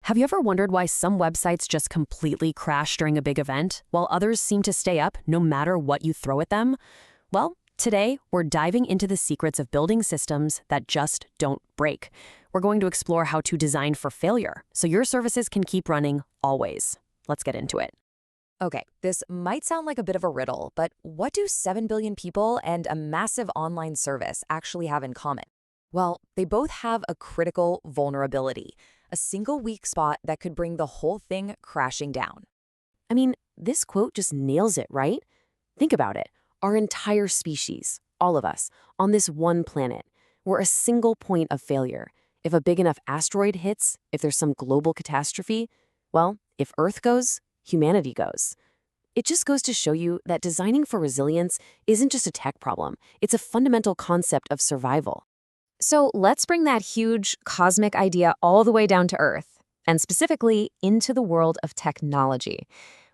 Have you ever wondered why some websites just completely crash during a big event, while others seem to stay up no matter what you throw at them? Well, today, we're diving into the secrets of building systems that just don't break. We're going to explore how to design for failure, so your services can keep running always. Let's get into it. Okay, this might sound like a bit of a riddle, but what do 7 billion people and a massive online service actually have in common? Well, they both have a critical vulnerability, a single weak spot that could bring the whole thing crashing down. I mean, this quote just nails it, right? Think about it. Our entire species, all of us, on this one planet, we're a single point of failure. If a big enough asteroid hits, if there's some global catastrophe, well, if Earth goes, humanity goes. It just goes to show you that designing for resilience isn't just a tech problem. It's a fundamental concept of survival. So let's bring that huge cosmic idea all the way down to Earth, and specifically into the world of technology.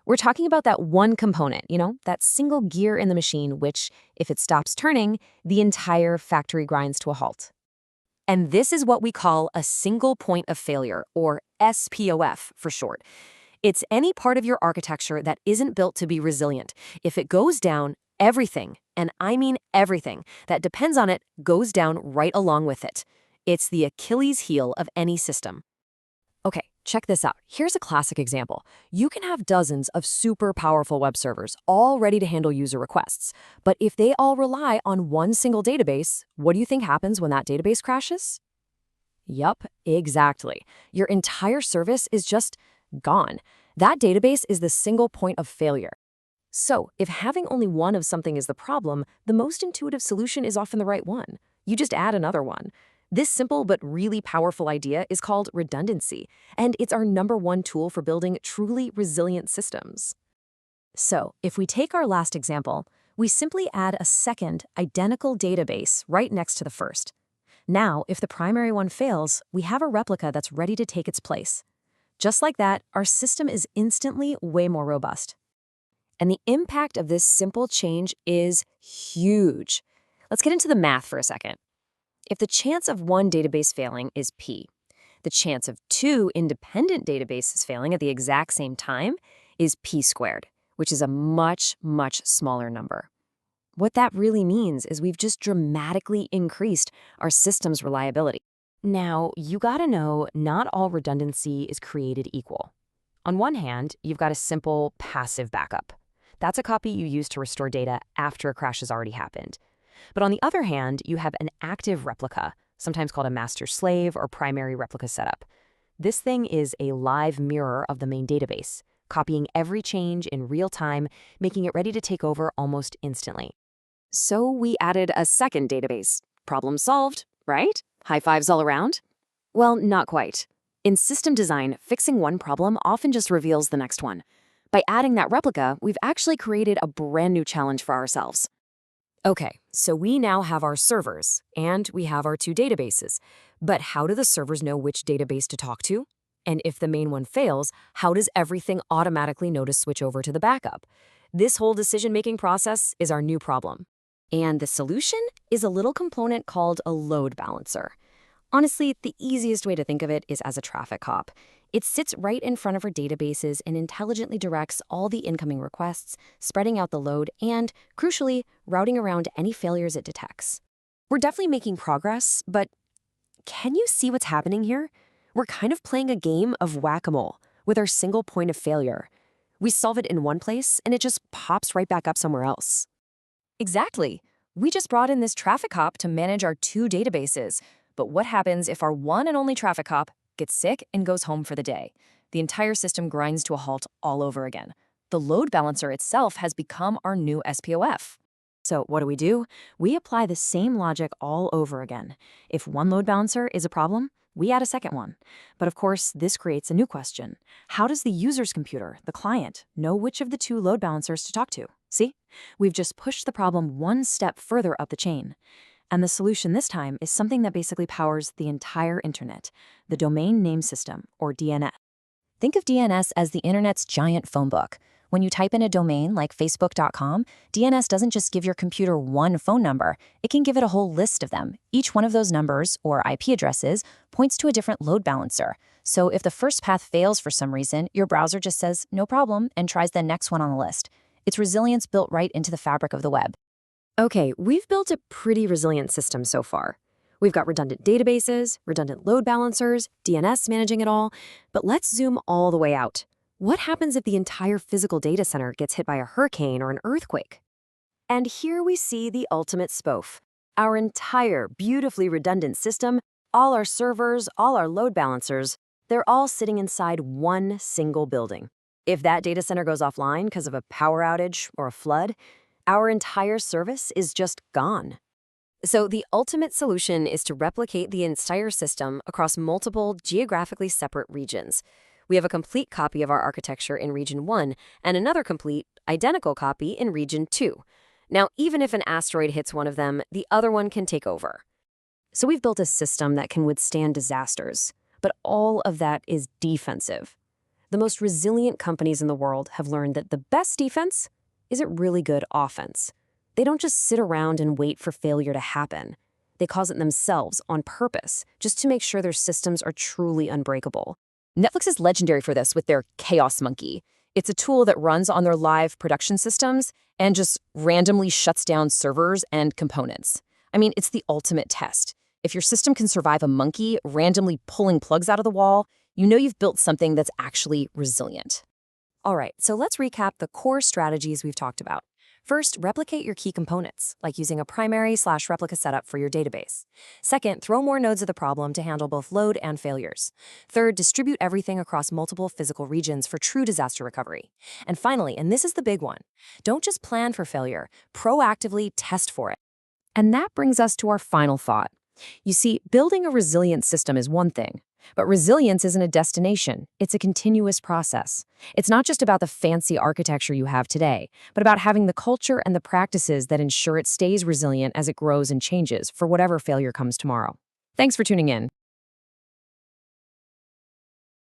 We're talking about that one component, that single gear in the machine, which, if it stops turning, the entire factory grinds to a halt. And this is what we call a single point of failure, or SPOF for short. It's any part of your architecture that isn't built to be resilient. If it goes down, everything, and I mean everything, that depends on it goes down right along with it. It's the Achilles heel of any system. Okay, check this out. Here's a classic example. You can have dozens of super powerful web servers all ready to handle user requests. But if they all rely on one single database, what do you think happens when that database crashes? Yup, exactly. Your entire service is just gone. That database is the single point of failure. So, if having only one of something is the problem, the most intuitive solution is often the right one. You just add another one. This simple but really powerful idea is called redundancy, and it's our #1 tool for building truly resilient systems. So, if we take our last example, we simply add a second, identical database right next to the first. Now, if the primary one fails, we have a replica that's ready to take its place. Just like that, our system is instantly way more robust. And the impact of this simple change is huge. Let's get into the math for a second. If the chance of one database failing is P, the chance of 2 independent databases failing at the exact same time is P squared, which is a much, much smaller number. What that really means is we've just dramatically increased our system's reliability. Now, you gotta know, not all redundancy is created equal. On one hand, you've got a simple passive backup. That's a copy you use to restore data after a crash has already happened. But on the other hand, you have an active replica, sometimes called a master-slave or primary replica setup. This thing is a live mirror of the main database, copying every change in real time, making it ready to take over almost instantly. So we added a second database. Problem solved, right? High fives all around? Well, not quite. In system design, fixing one problem often just reveals the next one. By adding that replica, we've actually created a brand new challenge for ourselves. Okay, so we now have our servers, and we have our 2 databases. But how do the servers know which database to talk to? And if the main one fails, how does everything automatically know to switch over to the backup? This whole decision-making process is our new problem. And the solution is a little component called a load balancer. Honestly, the easiest way to think of it is as a traffic cop. It sits right in front of our databases and intelligently directs all the incoming requests, spreading out the load and, crucially, routing around any failures it detects. We're definitely making progress, but can you see what's happening here? We're kind of playing a game of whack-a-mole with our single point of failure. We solve it in one place, and it just pops right back up somewhere else. Exactly. We just brought in this traffic cop to manage our 2 databases. But what happens if our one and only traffic cop gets sick and goes home for the day? The entire system grinds to a halt all over again. The load balancer itself has become our new SPOF. So what do? We apply the same logic all over again. If one load balancer is a problem, we add a second one. But of course, this creates a new question. How does the user's computer, the client, know which of the 2 load balancers to talk to? See? We've just pushed the problem one step further up the chain. And the solution this time is something that basically powers the entire internet, the domain name system, or DNS. Think of DNS as the internet's giant phone book. When you type in a domain like facebook.com, DNS doesn't just give your computer one phone number, it can give it a whole list of them. Each one of those numbers, or IP addresses, points to a different load balancer. So if the first path fails for some reason, your browser just says, no problem, and tries the next one on the list. It's resilience built right into the fabric of the web. Okay, we've built a pretty resilient system so far. We've got redundant databases, redundant load balancers, DNS managing it all, but let's zoom all the way out. What happens if the entire physical data center gets hit by a hurricane or an earthquake? And here we see the ultimate SPOF. Our entire beautifully redundant system, all our servers, all our load balancers, they're all sitting inside one single building. If that data center goes offline because of a power outage or a flood, our entire service is just gone. So the ultimate solution is to replicate the entire system across multiple geographically separate regions. We have a complete copy of our architecture in Region 1 and another complete, identical copy in Region 2. Now, even if an asteroid hits one of them, the other one can take over. So we've built a system that can withstand disasters, but all of that is defensive. The most resilient companies in the world have learned that the best defense isn't really good offense. They don't just sit around and wait for failure to happen. They cause it themselves on purpose, just to make sure their systems are truly unbreakable. Netflix is legendary for this with their Chaos Monkey. It's a tool that runs on their live production systems and just randomly shuts down servers and components. I mean, it's the ultimate test. If your system can survive a monkey randomly pulling plugs out of the wall, you know you've built something that's actually resilient. All right, so let's recap the core strategies we've talked about. First, replicate your key components, like using a primary/replica setup for your database. Second, throw more nodes of the problem to handle both load and failures. Third, distribute everything across multiple physical regions for true disaster recovery. And finally, and this is the big one, don't just plan for failure, proactively test for it. And that brings us to our final thought. You see, building a resilient system is one thing, but resilience isn't a destination. It's a continuous process. It's not just about the fancy architecture you have today, but about having the culture and the practices that ensure it stays resilient as it grows and changes for whatever failure comes tomorrow. Thanks for tuning in.